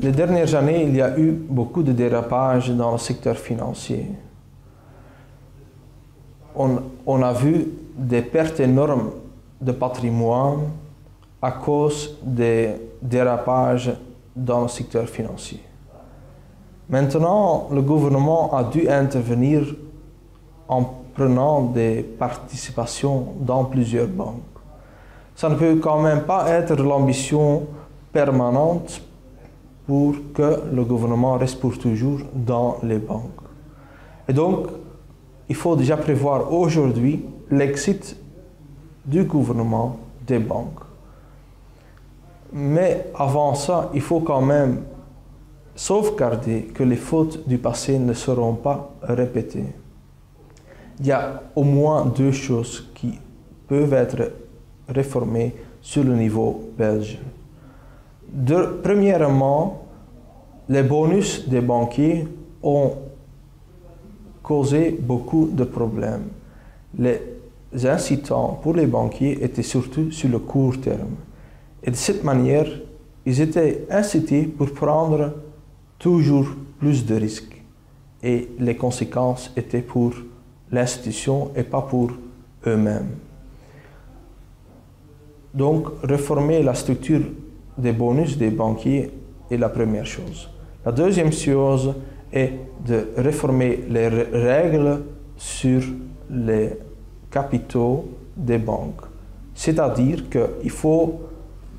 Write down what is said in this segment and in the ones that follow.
Les dernières années, il y a eu beaucoup de dérapages dans le secteur financier. On a vu des pertes énormes de patrimoine à cause des dérapages dans le secteur financier. Maintenant, le gouvernement a dû intervenir en prenant des participations dans plusieurs banques. Ça ne peut quand même pas être l'ambition permanente pour que le gouvernement reste pour toujours dans les banques. Et donc, il faut déjà prévoir aujourd'hui l'exit du gouvernement des banques. Mais avant ça, il faut quand même sauvegarder que les fautes du passé ne seront pas répétées. Il y a au moins deux choses qui peuvent être réformées sur le niveau belge. Premièrement, les bonus des banquiers ont causé beaucoup de problèmes. Les incitants pour les banquiers étaient surtout sur le court terme. Et de cette manière, ils étaient incités pour prendre toujours plus de risques. Et les conséquences étaient pour l'institution et pas pour eux-mêmes. Donc, réformer la structure des bonus des banquiers est la première chose. La deuxième chose est de réformer les règles sur les capitaux des banques. C'est-à-dire qu'il faut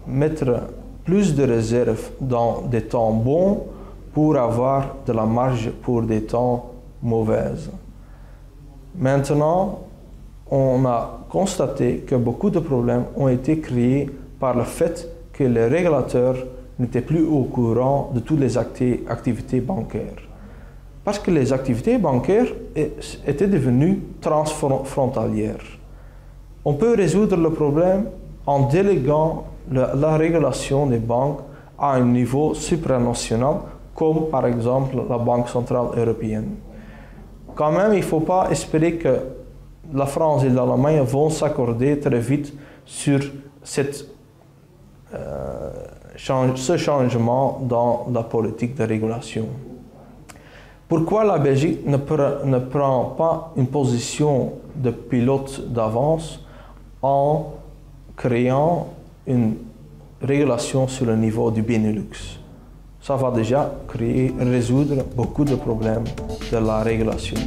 mettre plus de réserves dans des temps bons pour avoir de la marge pour des temps mauvais. Maintenant, on a constaté que beaucoup de problèmes ont été créés par le fait que les régulateurs n'étaient plus au courant de toutes les activités bancaires. Parce que les activités bancaires étaient devenues transfrontalières. On peut résoudre le problème en déléguant la régulation des banques à un niveau supranational, comme par exemple la Banque centrale européenne. Quand même, il ne faut pas espérer que la France et l'Allemagne vont s'accorder très vite sur ce changement dans la politique de régulation. Pourquoi la Belgique ne prend pas une position de pilote d'avance en créant une régulation sur le niveau du Benelux? Ça va déjà résoudre beaucoup de problèmes de la régulation.